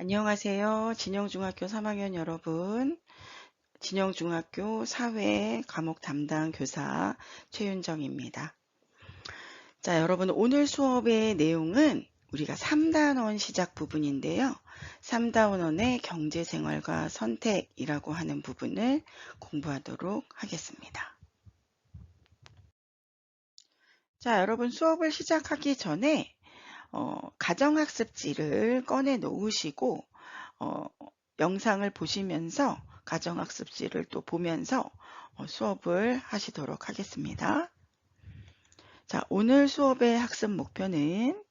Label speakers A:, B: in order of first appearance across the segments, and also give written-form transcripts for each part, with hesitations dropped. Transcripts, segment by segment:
A: 안녕하세요. 진영중학교 3학년 여러분. 진영중학교 사회 과목 담당 교사 최윤정입니다. 자, 여러분 오늘 수업의 내용은 우리가 3단원 시작 부분인데요. 3단원의 경제생활과 선택이라고 하는 부분을 공부하도록 하겠습니다. 자, 여러분 수업을 시작하기 전에 가정학습지를 꺼내 놓으시고 영상을 보시면서 가정학습지를 또 보면서 수업을 하시도록 하겠습니다. 자, 오늘 수업의 학습 목표는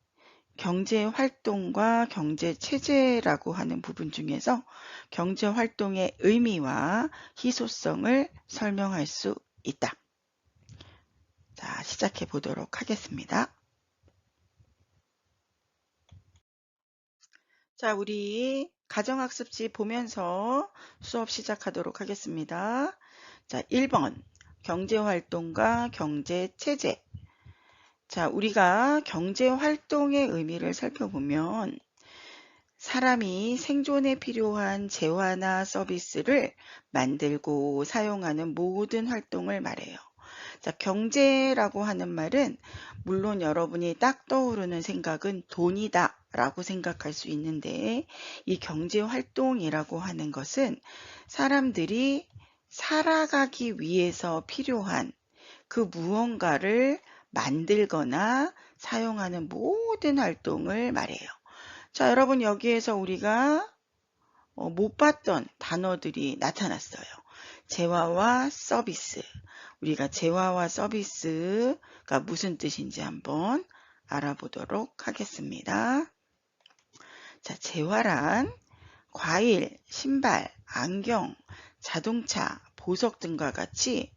A: 경제활동과 경제체제라고 하는 부분 중에서 경제활동의 의미와 희소성을 설명할 수 있다. 자, 시작해 보도록 하겠습니다. 자, 우리 가정학습지 보면서 수업 시작하도록 하겠습니다. 자, 1번 경제활동과 경제체제. 자, 우리가 경제활동의 의미를 살펴보면 사람이 생존에 필요한 재화나 서비스를 만들고 사용하는 모든 활동을 말해요. 자, 경제라고 하는 말은 물론 여러분이 딱 떠오르는 생각은 돈이다 라고 생각할 수 있는데 이 경제활동이라고 하는 것은 사람들이 살아가기 위해서 필요한 그 무언가를 만들거나 사용하는 모든 활동을 말해요. 자, 여러분 여기에서 우리가 못 봤던 단어들이 나타났어요. 재화와 서비스. 우리가 재화와 서비스가 무슨 뜻인지 한번 알아보도록 하겠습니다. 자, 재화란 과일, 신발, 안경, 자동차, 보석 등과 같이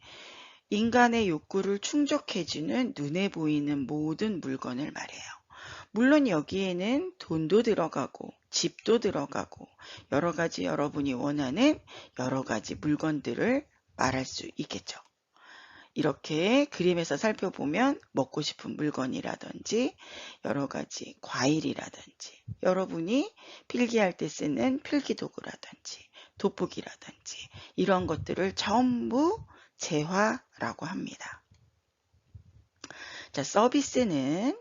A: 인간의 욕구를 충족해주는 눈에 보이는 모든 물건을 말해요. 물론 여기에는 돈도 들어가고 집도 들어가고 여러 가지 여러분이 원하는 여러 가지 물건들을 말할 수 있겠죠. 이렇게 그림에서 살펴보면 먹고 싶은 물건이라든지 여러 가지 과일이라든지 여러분이 필기할 때 쓰는 필기도구라든지 돋보기라든지 이런 것들을 전부 재화라고 합니다. 자, 서비스는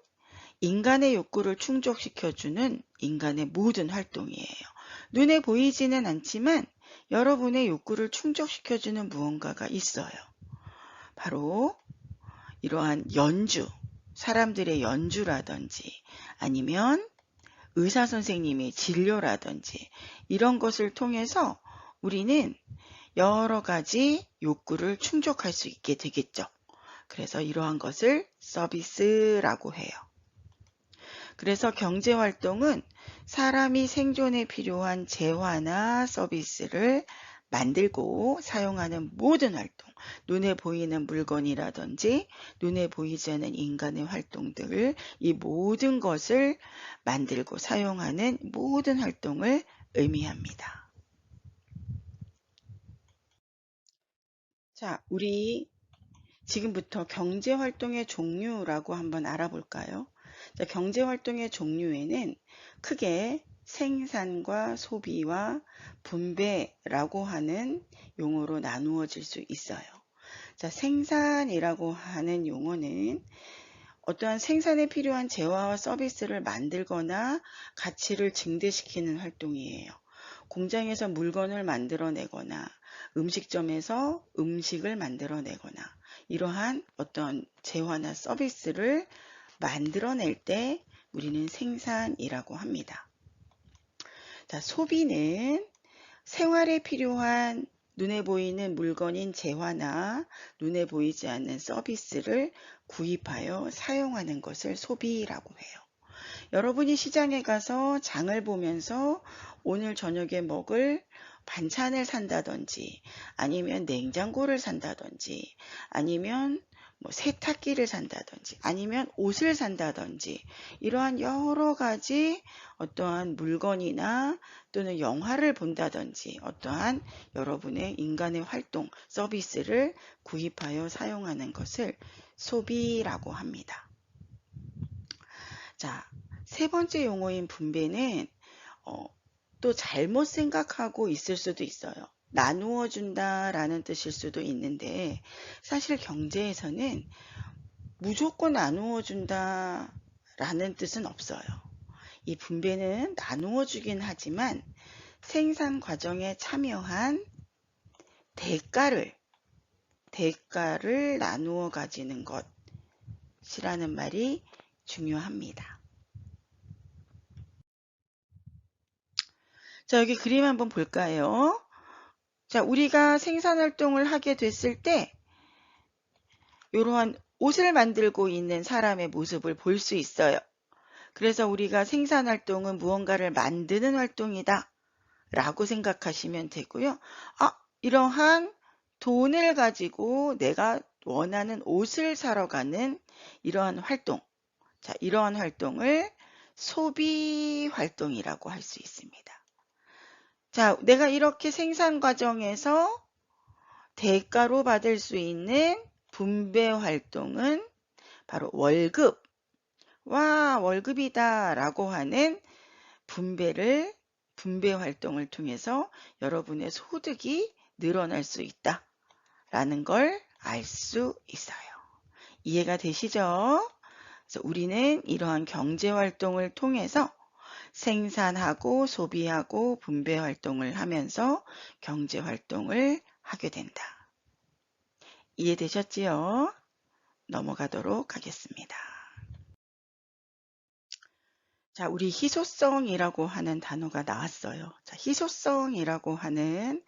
A: 인간의 욕구를 충족시켜주는 인간의 모든 활동이에요. 눈에 보이지는 않지만 여러분의 욕구를 충족시켜주는 무언가가 있어요. 바로 이러한 연주, 사람들의 연주라든지 아니면 의사 선생님의 진료라든지 이런 것을 통해서 우리는 여러 가지 욕구를 충족할 수 있게 되겠죠. 그래서 이러한 것을 서비스라고 해요. 그래서 경제활동은 사람이 생존에 필요한 재화나 서비스를 만들고 사용하는 모든 활동, 눈에 보이는 물건이라든지 눈에 보이지 않는 인간의 활동들, 이 모든 것을 만들고 사용하는 모든 활동을 의미합니다. 자, 우리 지금부터 경제활동의 종류라고 한번 알아볼까요? 자, 경제활동의 종류에는 크게 생산과 소비와 분배라고 하는 용어로 나누어질 수 있어요. 자, 생산이라고 하는 용어는 어떠한 생산에 필요한 재화와 서비스를 만들거나 가치를 증대시키는 활동이에요. 공장에서 물건을 만들어내거나 음식점에서 음식을 만들어내거나 이러한 어떤 재화나 서비스를 만들어낼 때 우리는 생산이라고 합니다. 자, 소비는 생활에 필요한 눈에 보이는 물건인 재화나 눈에 보이지 않는 서비스를 구입하여 사용하는 것을 소비라고 해요. 여러분이 시장에 가서 장을 보면서 오늘 저녁에 먹을 반찬을 산다든지 아니면 냉장고를 산다든지 아니면 세탁기를 산다든지 아니면 옷을 산다든지 이러한 여러 가지 어떠한 물건이나 또는 영화를 본다든지 어떠한 여러분의 인간의 활동, 서비스를 구입하여 사용하는 것을 소비라고 합니다. 자, 세 번째 용어인 분배는 또 잘못 생각하고 있을 수도 있어요. 나누어 준다라는 뜻일 수도 있는데 사실 경제에서는 무조건 나누어 준다라는 뜻은 없어요. 이 분배는 나누어 주긴 하지만 생산 과정에 참여한 대가를 나누어 가지는 것이라는 말이 중요합니다. 자, 여기 그림 한번 볼까요? 자, 우리가 생산 활동을 하게 됐을 때 이러한 옷을 만들고 있는 사람의 모습을 볼 수 있어요. 그래서 우리가 생산 활동은 무언가를 만드는 활동이다 라고 생각하시면 되고요. 이러한 돈을 가지고 내가 원하는 옷을 사러 가는 이러한 활동. 자, 이러한 활동을 소비 활동이라고 할 수 있습니다. 자, 내가 이렇게 생산 과정에서 대가로 받을 수 있는 분배 활동은 바로 월급. 와, 월급이다 라고 하는 분배 활동을 통해서 여러분의 소득이 늘어날 수 있다 라는 걸 알 수 있어요. 이해가 되시죠? 그래서 우리는 이러한 경제 활동을 통해서 생산하고 소비하고 분배 활동을 하면서 경제 활동을 하게 된다. 이해되셨지요? 넘어가도록 하겠습니다. 자, 우리 희소성이라고 하는 단어가 나왔어요. 자, 희소성이라고 하는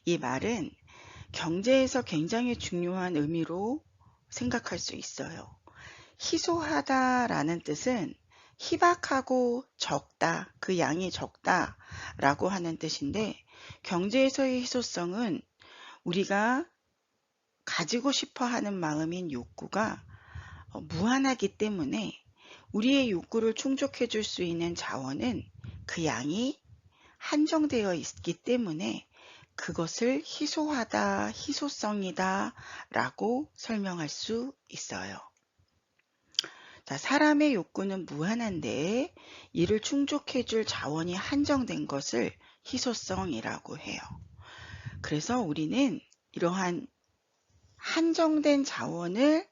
A: 이 말은 경제에서 굉장히 중요한 의미로 생각할 수 있어요. 희소하다라는 뜻은 희박하고 적다, 그 양이 적다 라고 하는 뜻인데 경제에서의 희소성은 우리가 가지고 싶어 하는 마음인 욕구가 무한하기 때문에 우리의 욕구를 충족해 줄 수 있는 자원은 그 양이 한정되어 있기 때문에 그것을 희소하다, 희소성이다 라고 설명할 수 있어요. 자, 사람의 욕구는 무한한데 이를 충족해 줄 자원이 한정된 것을 희소성이라고 해요. 그래서 우리는 이러한 한정된 자원을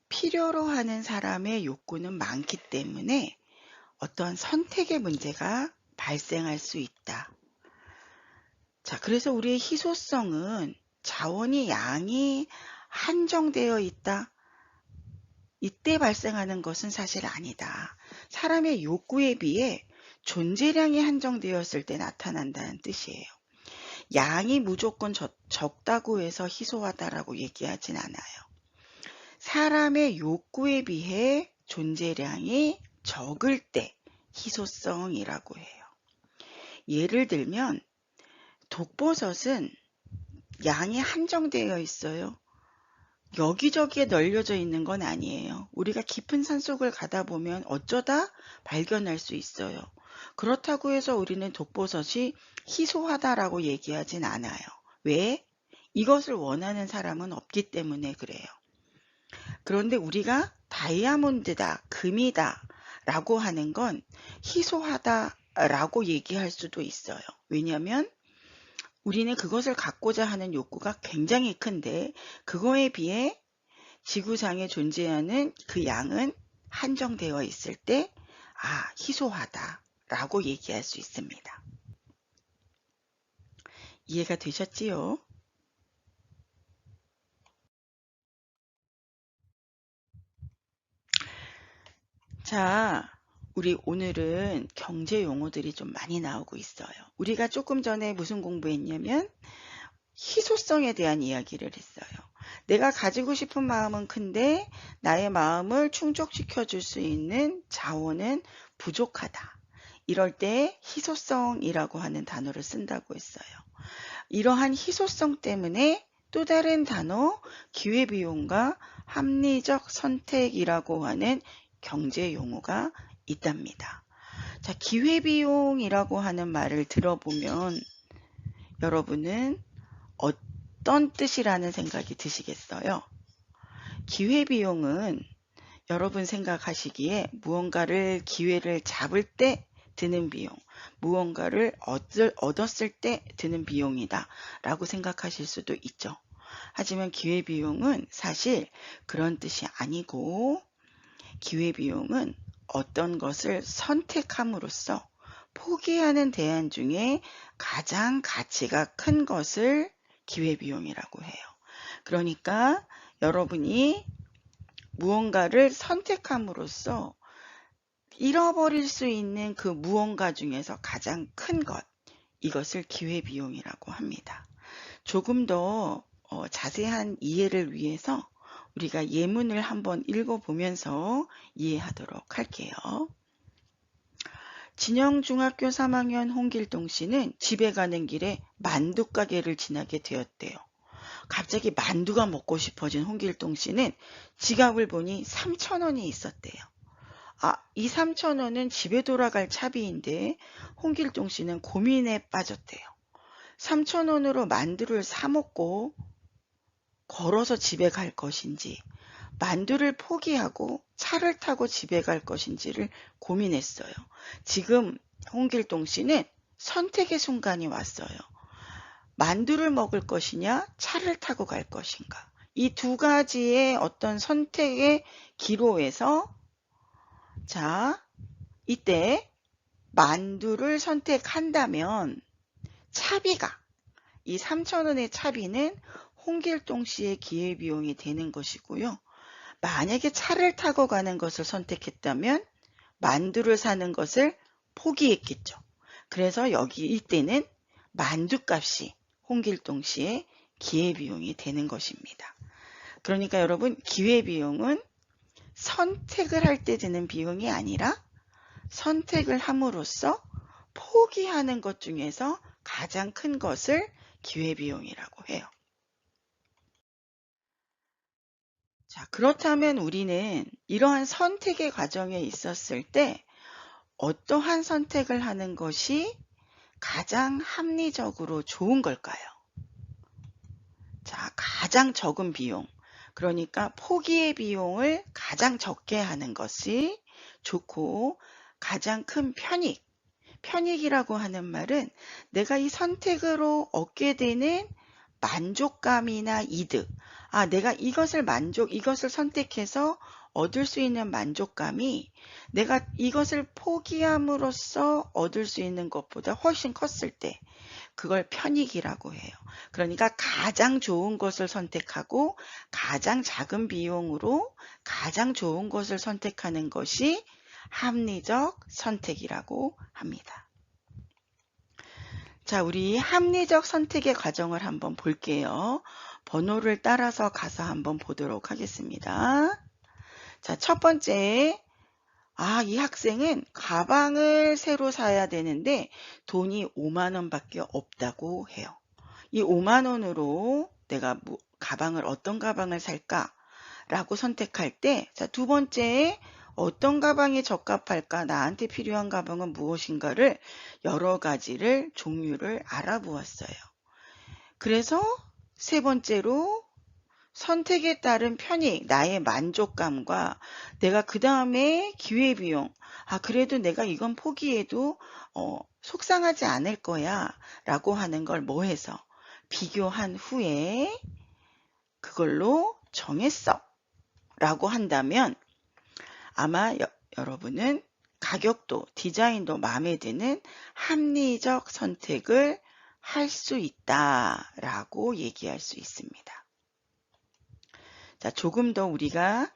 A: 필요로 하는 사람의 욕구는 많기 때문에 어떤 선택의 문제가 발생할 수 있다. 자, 그래서 우리의 희소성은 자원이 양이 한정되어 있다. 이때 발생하는 것은 사실 아니다. 사람의 욕구에 비해 존재량이 한정되었을 때 나타난다는 뜻이에요. 양이 무조건 적다고 해서 희소하다라고 얘기하진 않아요. 사람의 욕구에 비해 존재량이 적을 때 희소성이라고 해요. 예를 들면 독버섯은 양이 한정되어 있어요. 여기저기에 널려져 있는 건 아니에요. 우리가 깊은 산속을 가다 보면 어쩌다 발견할 수 있어요. 그렇다고 해서 우리는 독버섯이 희소하다라고 얘기하진 않아요. 왜? 이것을 원하는 사람은 없기 때문에 그래요. 그런데 우리가 다이아몬드다, 금이다 라고 하는 건 희소하다 라고 얘기할 수도 있어요. 왜냐하면 우리는 그것을 갖고자 하는 욕구가 굉장히 큰데 그거에 비해 지구상에 존재하는 그 양은 한정되어 있을 때 희소하다 라고 얘기할 수 있습니다. 이해가 되셨지요? 자, 우리 오늘은 경제 용어들이 좀 많이 나오고 있어요. 우리가 조금 전에 무슨 공부했냐면 희소성에 대한 이야기를 했어요. 내가 가지고 싶은 마음은 큰데 나의 마음을 충족시켜 줄 수 있는 자원은 부족하다. 이럴 때 희소성이라고 하는 단어를 쓴다고 했어요. 이러한 희소성 때문에 또 다른 단어 기회비용과 합리적 선택이라고 하는 경제 용어가 있답니다. 자, 기회비용이라고 하는 말을 들어보면 여러분은 어떤 뜻이라는 생각이 드시겠어요? 기회비용은 여러분 생각하시기에 무언가를 기회를 잡을 때 드는 비용, 무언가를 얻었을 때 드는 비용이다 라고 생각하실 수도 있죠. 하지만 기회비용은 사실 그런 뜻이 아니고, 기회비용은 어떤 것을 선택함으로써 포기하는 대안 중에 가장 가치가 큰 것을 기회비용이라고 해요. 그러니까 여러분이 무언가를 선택함으로써 잃어버릴 수 있는 그 무언가 중에서 가장 큰 것, 이것을 기회비용이라고 합니다. 조금 더 자세한 이해를 위해서 우리가 예문을 한번 읽어보면서 이해하도록 할게요. 진영중학교 3학년 홍길동 씨는 집에 가는 길에 만두가게를 지나게 되었대요. 갑자기 만두가 먹고 싶어진 홍길동 씨는 지갑을 보니 3,000원이 있었대요. 이 3,000원은 집에 돌아갈 차비인데 홍길동 씨는 고민에 빠졌대요. 3,000원으로 만두를 사 먹고 걸어서 집에 갈 것인지, 만두를 포기하고 차를 타고 집에 갈 것인지를 고민했어요. 지금 홍길동 씨는 선택의 순간이 왔어요. 만두를 먹을 것이냐, 차를 타고 갈 것인가. 이 두 가지의 어떤 선택의 기로에서, 자, 이때 만두를 선택한다면 차비가, 이 3,000원의 차비는 홍길동 씨의 기회비용이 되는 것이고요. 만약에 차를 타고 가는 것을 선택했다면 만두를 사는 것을 포기했겠죠. 그래서 이때는 만두값이 홍길동 씨의 기회비용이 되는 것입니다. 그러니까 여러분, 기회비용은 선택을 할 때 드는 비용이 아니라 선택을 함으로써 포기하는 것 중에서 가장 큰 것을 기회비용이라고 해요. 자, 그렇다면 우리는 이러한 선택의 과정에 있었을 때 어떠한 선택을 하는 것이 가장 합리적으로 좋은 걸까요? 자, 가장 적은 비용, 그러니까 포기의 비용을 가장 적게 하는 것이 좋고, 가장 큰 편익이라고 하는 말은 내가 이 선택으로 얻게 되는 만족감이나 이득, 내가 이것을 선택해서 얻을 수 있는 만족감이 내가 이것을 포기함으로써 얻을 수 있는 것보다 훨씬 컸을 때 그걸 편익이라고 해요. 그러니까 가장 좋은 것을 선택하고 가장 작은 비용으로 가장 좋은 것을 선택하는 것이 합리적 선택이라고 합니다. 자, 우리 합리적 선택의 과정을 한번 볼게요. 번호를 따라서 가서 한번 보도록 하겠습니다. 자, 첫 번째, 이 학생은 가방을 새로 사야 되는데 돈이 5만 원밖에 없다고 해요. 이 5만 원으로 내가 어떤 가방을 살까? 라고 선택할 때, 자, 두 번째, 어떤 가방이 적합할까? 나한테 필요한 가방은 무엇인가를 여러 가지를 종류를 알아보았어요. 그래서 세 번째로 선택에 따른 편익, 나의 만족감과 내가 그 다음에 기회비용, 그래도 내가 이건 포기해도 속상하지 않을 거야 라고 하는 걸 해서 비교한 후에 그걸로 정했어 라고 한다면 아마 여러분은 가격도 디자인도 마음에 드는 합리적 선택을 할 수 있다라고 얘기할 수 있습니다. 자, 조금 더 우리가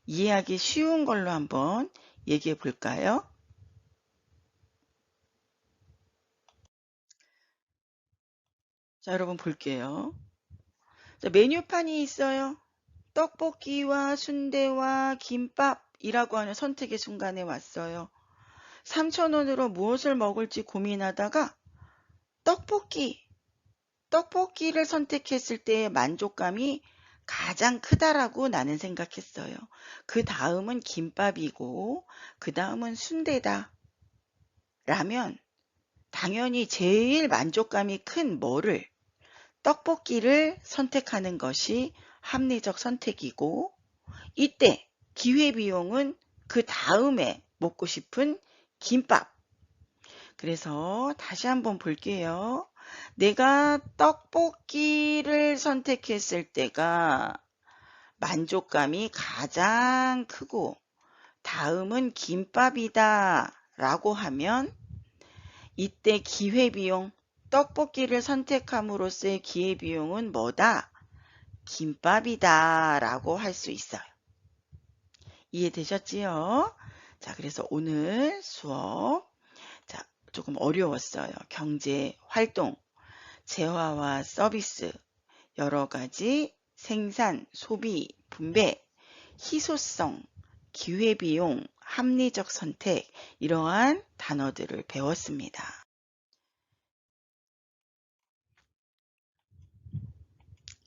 A: 이해하기 쉬운 걸로 한번 얘기해 볼까요? 자, 여러분 볼게요. 자, 메뉴판이 있어요. 떡볶이와 순대와 김밥이라고 하는 선택의 순간에 왔어요. 3,000원으로 무엇을 먹을지 고민하다가 떡볶이를 선택했을 때의 만족감이 가장 크다라고 나는 생각했어요. 그 다음은 김밥이고 그 다음은 순대다 라면 당연히 제일 만족감이 큰 떡볶이를 선택하는 것이 합리적 선택이고, 이때 기회비용은 그 다음에 먹고 싶은 김밥, 그래서 다시 한번 볼게요. 내가 떡볶이를 선택했을 때가 만족감이 가장 크고 다음은 김밥이다 라고 하면 이때 기회비용, 떡볶이를 선택함으로써의 기회비용은 뭐다? 김밥이다 라고 할 수 있어요. 이해되셨지요? 자, 그래서 오늘 수업 조금 어려웠어요. 경제 활동, 재화와 서비스, 여러 가지 생산, 소비, 분배, 희소성, 기회비용, 합리적 선택 이러한 단어들을 배웠습니다.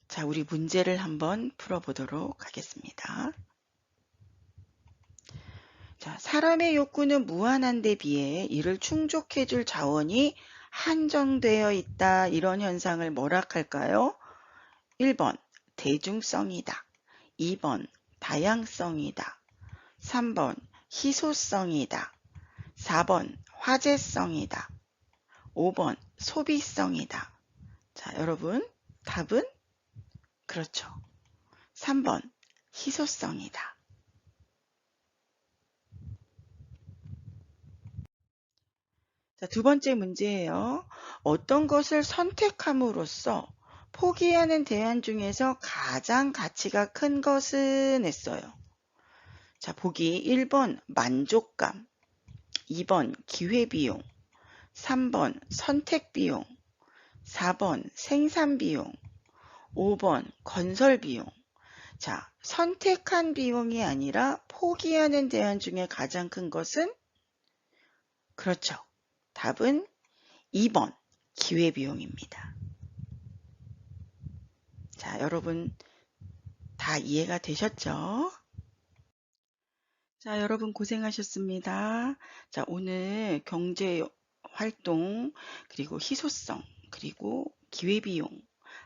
A: 자, 우리 문제를 한번 풀어보도록 하겠습니다. 자, 사람의 욕구는 무한한데 비해 이를 충족해줄 자원이 한정되어 있다. 이런 현상을 뭐라 할까요? 1번 대중성이다. 2번 다양성이다. 3번 희소성이다. 4번 화제성이다. 5번 소비성이다. 자, 여러분 답은 그렇죠. 3번 희소성이다. 자, 두 번째 문제예요. 어떤 것을 선택함으로써 포기하는 대안 중에서 가장 가치가 큰 것은 했어요. 자, 보기 1번 만족감, 2번 기회비용, 3번 선택비용, 4번 생산비용, 5번 건설비용. 자, 선택한 비용이 아니라 포기하는 대안 중에 가장 큰 것은? 그렇죠. 답은 2번 기회비용입니다. 자, 여러분 다 이해가 되셨죠? 자, 여러분 고생하셨습니다. 자, 오늘 경제 활동, 그리고 희소성, 그리고 기회비용,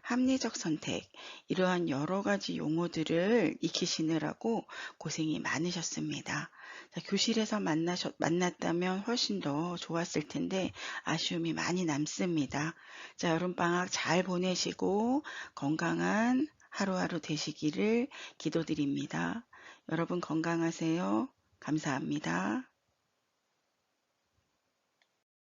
A: 합리적 선택, 이러한 여러 가지 용어들을 익히시느라고 고생이 많으셨습니다. 자, 교실에서 만났다면 훨씬 더 좋았을 텐데 아쉬움이 많이 남습니다. 자, 여름방학 잘 보내시고 건강한 하루하루 되시기를 기도드립니다. 여러분 건강하세요. 감사합니다.